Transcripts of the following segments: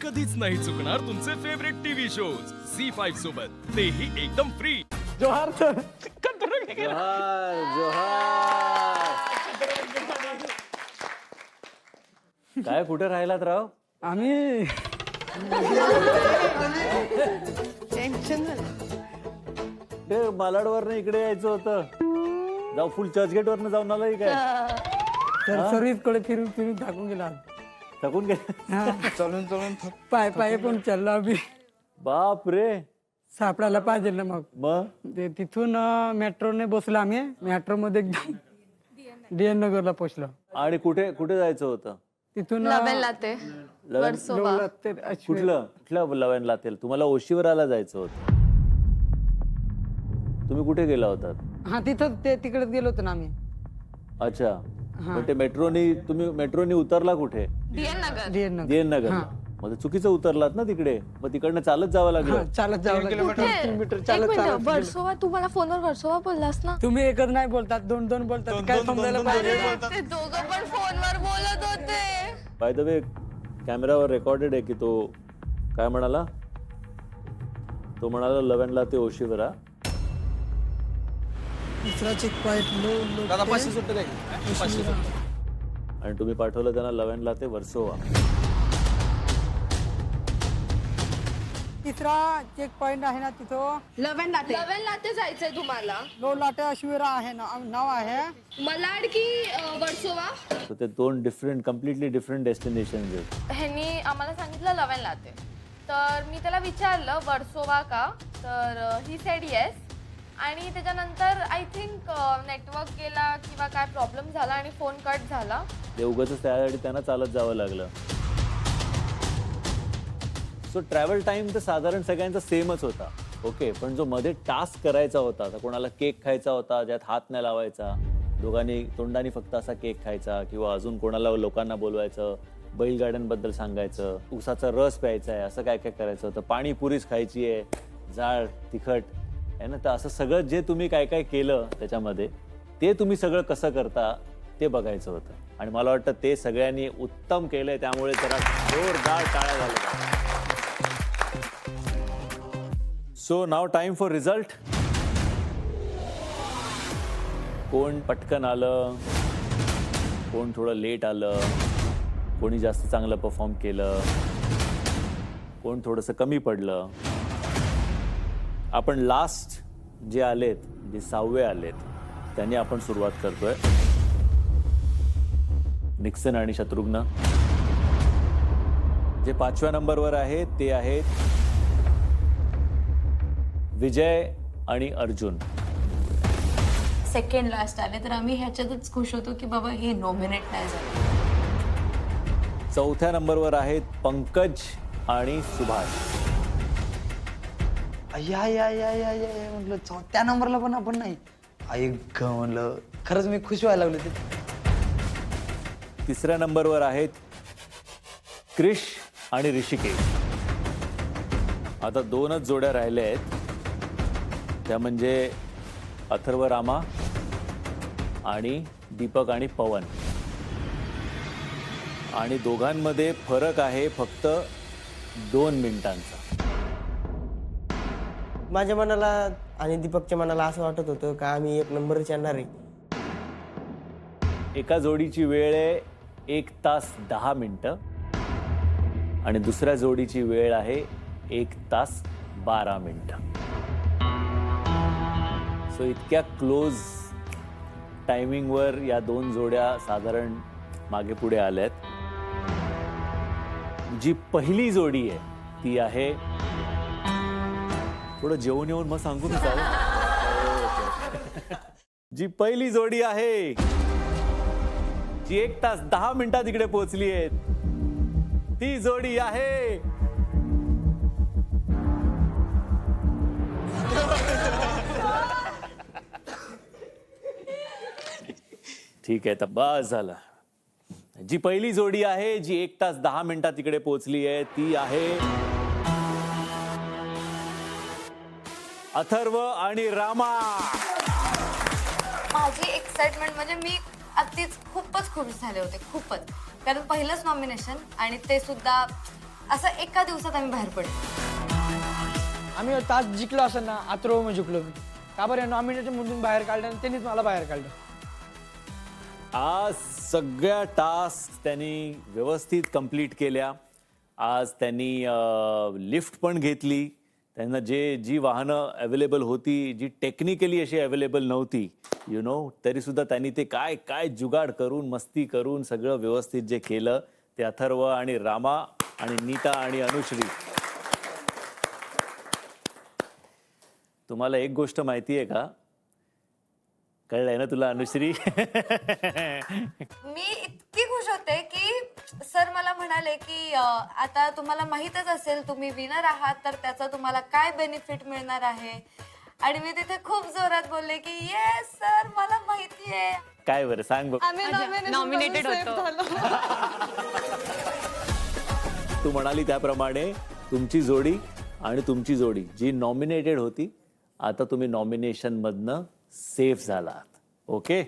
कधीच नाही चुकणार तुमचे फेवरेट टीव्ही शोज झी5 सोबत तेही एकदम फ्री। जोहार सर. जोहार जोहार. काय कुठे राहिलात राव? आम्ही ते मालाडवरनं इकडे यायचं होतं. जाऊ फुल चर्चगेटवरनं जाऊन आलं काय? सर्विस कडे फिरून फिरून थकून गेला. थकून गेले? चलून चलून पाय पाय पण चाललो आम्ही. बाप रे. सापडायला पाहिजे ना मग. मग ते तिथून मेट्रोने बसलो आम्ही. मेट्रो मध्ये एकदम DN नगरला पोहोचलो. आणि कुठे कुठे जायचं होतं? तिथून लाते वर्सोवा. कुठलं कुठलं लवण लातेल? तुम्हाला ओशीवराला जायचं होतं. तुम्ही कुठे गेला होतात? हा तिथं ते तिकडेच गेलो होतो ना आम्ही. अच्छा. पण ते तुम्ही मेट्रोनी उतरला कुठे? DN नगर. DN नगर. DN नगर. मग चुकीचं उतरलात ना तिकडे. मग तिकडनं चालत जावं लागलं. चालत जावं लागलं. कुठे? किलोमीटर एक चालत मिनिट, चालत. वर्सोवा. तू मला फोनवर वर्सोवा बोललास ना. तुम्ही एकच नाही बोलतात, दोन दोन बोलतात. काय समजायला पाहिजे. ते दोघं पण फोनवर बोलत होते. बाय द वे कॅमेरावर रेकॉर्डेड आहे की तो काय म्हणाला? तो म्हणाला लवणला ते ओशीवरा. दुसरा चेक पॉइंट दादा 500 सुट्टे दे. 500 सुट्टे. आणि तुम्ही पाठवलं त्यांना लवणला ते वर्सोवा. तिसरा चेक पॉइंट आहे ना तिथं लवन लाते जायचंय तुम्हाला. लो लाटे अश्विरा आहे ना नाव आहे. मलाड की वर्सोवा. तर ते दोन कम्प्लिटली डिफरंट डेस्टिनेशन आहेत. ह्यांनी आम्हाला सांगितलं लवन लाते. तर मी त्याला विचारलं वर्सोवा का, तर ही सेड येस. आणि त्याच्यानंतर आय थिंक नेटवर्क गेला किंवा काय प्रॉब्लेम झाला आणि फोन कट झाला. ते उगाच त्यासाठी त्यांना चालत जावं लागलं. सो ट्रॅव्हल टाइम तर साधारण सगळ्यांचा सेमच होता. ओके. पण जो मध्ये टास्क करायचा होता, आता कोणाला केक खायचा होता ज्यात हात नाही लावायचा, दोघांनी तोंडाने फक्त असा केक खायचा, किंवा अजून कोणाला लोकांना बोलवायचं, बैलगाड्यांबद्दल सांगायचं, उसाचा रस प्यायचा आहे, असं काय काय करायचं होतं, पाणीपुरीच खायची आहे, जाड तिखट आहे ना. तर असं सगळं जे तुम्ही काय काय केलं त्याच्यामध्ये, ते तुम्ही सगळं कसं करता ते बघायचं होतं. आणि मला वाटतं ते सगळ्यांनी उत्तम केलंय. त्यामुळे जरा जोरदार टाळ्या झाल्या. So now time for result. कोण पटकन आलं, कोण थोडं लेट आलं, कोणी जास्त चांगलं परफॉर्म केलं, कोण थोडंसं कमी पडलं. आपण लास्ट जे आलेत, जे 6वे आलेत, त्यांनी आपण सुरुवात करतोय. निक्सन आणि शत्रुघ्न. जे 5व्या नंबरवर आहेत ते आहेत विजय आणि अर्जुन. सेकंड लास्ट आले तर आम्ही ह्याच्यातच खुश होतो की बाबा हे नॉमिनेट नाही झालं. 4थ्या नंबरवर आहेत पंकज आणि सुभाष. या या या या या या म्हटलं 4थ्या नंबरला पण आपण नाही. ऐक म्हणलं खरंच मी खुश व्हायला लागलो ते. 3ऱ्या नंबरवर आहेत क्रिश आणि ऋषिकेश. आता 2च जोड्या राहिल्या आहेत, त्या म्हणजे अथर्व रामा आणि दीपक आणि पवन. आणि दोघांमध्ये फरक आहे फक्त 2 मिनिटांचा. माझ्या मनाला आणि दीपकच्या मनाला असं वाटत होतं का आम्ही 1 नंबरच येणार आहे. एका जोडीची वेळ आहे 1 तास 10 मिनिटं आणि दुसऱ्या जोडीची वेळ आहे 1 तास 12 मिनिटं. सो इतक्या क्लोज टायमिंगवर या 2 जोड्या साधारण मागे पुढे आल्यात. जी पहिली जोडी आहे ती आहे, थोडं जेवण येऊन मग सांगू मी चालेल. जी पहिली जोडी आहे, जी 1 तास 10 मिनिटात इकडे पोहोचली आहे, ती जोडी आहे ठीक आहे. तर बस झालं. जी पहिली जोडी आहे, जी 1 तास 10 मिनिटात इकडे पोहोचली आहे, ती आहे अथर्व आणि रामा. माझी एक्साइटमेंट म्हणजे मी अगदीच खूपच खुश झाले होते, खूपच. कारण पहिलंच नॉमिनेशन आणि ते सुद्धा असं एका दिवसात आम्ही बाहेर पडलो. आम्ही तास जिंकलो असं ना आत्रो मग जिंकलो. का बरं नॉमिनेशन मधून बाहेर काढलं आणि त्यांनीच मला बाहेर काढलं. आज सगळ्या टास्क त्यांनी व्यवस्थित कंप्लीट केल्या. आज त्यांनी लिफ्ट पण घेतली. त्यांना जी वाहनं अवेलेबल होती, जी टेक्निकली अशी अवेलेबल नव्हती तरीसुद्धा त्यांनी ते काय काय जुगाड करून मस्ती करून सगळं व्यवस्थित जे केलं ते अथर्व आणि रामा आणि नीता आणि अनुश्री. तुम्हाला एक गोष्ट माहिती आहे का? कळलंय ना तुला अनुश्री? मी इतकी खुश होते की सर मला म्हणाले की आता तुम्हाला माहीतच असेल तुम्ही विनर आहात तर त्याचा तुम्हाला काय बेनिफिट मिळणार आहे. आणि मी तिथे खूप जोरात बोलले की येस सर मला माहिती आहे. काय बरं सांग बघ. नॉमिनेटेड होतो. तू म्हणाली त्याप्रमाणे तुमची जोडी आणि तुमची जोडी जी नॉमिनेटेड होती आता तुम्ही नॉमिनेशन मधनं सेफ झालात. ओके,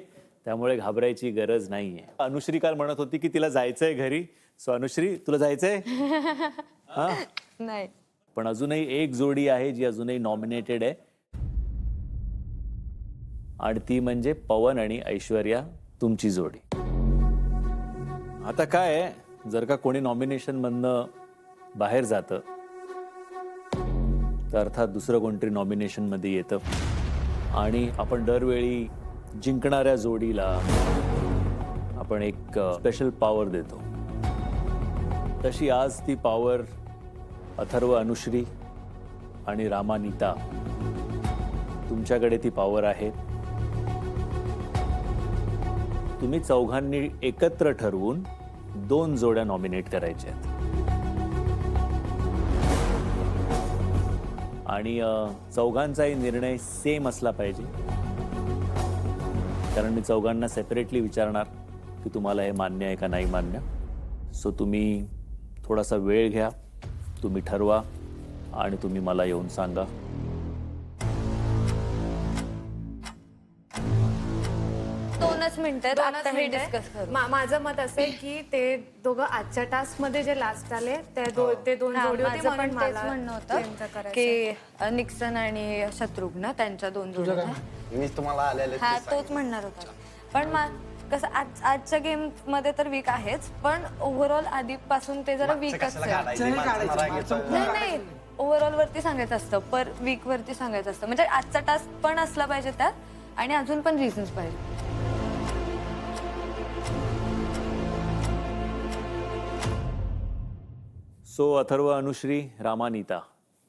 त्यामुळे घाबरायची गरज नाहीये. अनुश्री काल म्हणत होती की तिला जायचंय घरी. सो अनुश्री तुला जायचंय? हा, नाही पण अजूनही एक जोडी आहे जी अजूनही नॉमिनेटेड आहे आणि ती म्हणजे पवन आणि ऐश्वर्या, तुमची जोडी. आता काय आहे, जर का कोणी नॉमिनेशन मधनं बाहेर जातं तर अर्थात दुसरं कोणतरी नॉमिनेशन मध्ये येतं आणि आपण दरवेळी जिंकणाऱ्या जोडीला आपण एक स्पेशल पॉवर देतो. तशी आज ती पॉवर अथर्व अनुश्री आणि रामा नीता तुमच्याकडे ती पॉवर आहे. तुम्ही चौघांनी एकत्र ठरवून 2 जोड्या नॉमिनेट करायच्या आहेत आणि चौघांचाही निर्णय सेम असला पाहिजे, कारण मी चौघांना सेपरेटली विचारणार की तुम्हाला हे मान्य आहे का नाही मान्य. सो तुम्ही थोडासा वेळ घ्या, तुम्ही ठरवा आणि तुम्ही मला येऊन सांगा. दोनच मिनिटं डिस्कस करू. माझं मत असं आहे की ते दोघं आजच्या टास्क मध्ये जे लास्ट आले ते दोन जोडी होते माझं पण म्हणून तेच मला म्हणणं त्यांचं होतं करायचं. की निक्सन आणि शत्रुघ्न त्यांच्या 2 जोड्या होत्या. मीच तुम्हाला आलेले हा तोच म्हणणार होता. पण कसं आजच्या गेम मध्ये तर वीक आहेच, पण ओव्हरऑल आधीपासून ते जरा वीकच आहे. नाही ओव्हरऑल वरती सांगायचं असतं, पर वीक वरती सांगायचं असतं. म्हणजे आजचा टास्क पण असला पाहिजे त्यात आणि अजून पण रिझन्स पाहिजे. सो अथर्व अनुश्री रामा नीता,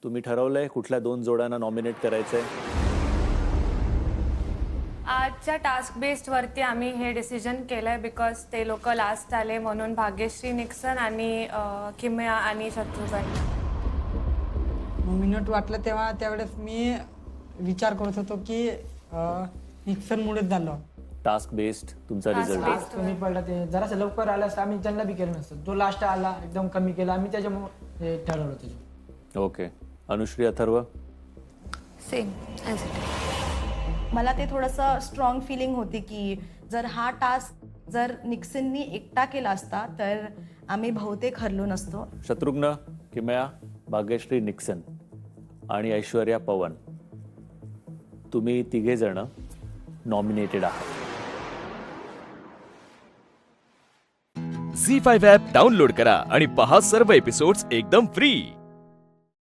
तुम्ही ठरवलंय कुठल्या 2 जोड्यांना नॉमिनेट करायचंय? आजच्या टास्क बेस्ड वरती आम्ही हे डिसिजन केलंय बिकॉज ते लोक लास्ट आले म्हणून भाग्यश्री निक्सन आणि किमया आणि शत्रुघ्न. नॉमिनेट वाटलं तेव्हा त्यावेळेस मी विचार करत होतो की निक्सनमुळेच झालं. टास्क बेस्ड तुमचा रिझल्ट आहे. कमी पडला ते जरासं लवकर आलं असतं आम्ही त्यांना बी केलं नसतं. जो लास्ट आला एकदम कमी केला आम्ही, त्याच्यामुळे हे ठरवलं त्याच्यात. ओके, अनुश्री अथर्व? सेम मला ते थोडंसं स्ट्रॉंग फिलिंग होती की जर हा टास्क जर निक्सननी एकटा केला असता तर आम्ही बहुतेक हरलो नसतो. शत्रुघ्न, किमया, भाग्यश्री निक्सन आणि ऐश्वर्या पवन, तुम्ही 3 जण नॉमिनेटेड आहात. झी5 ॲप डाउनलोड करा आणि पहा सर्व एपिसोड्स एकदम फ्री.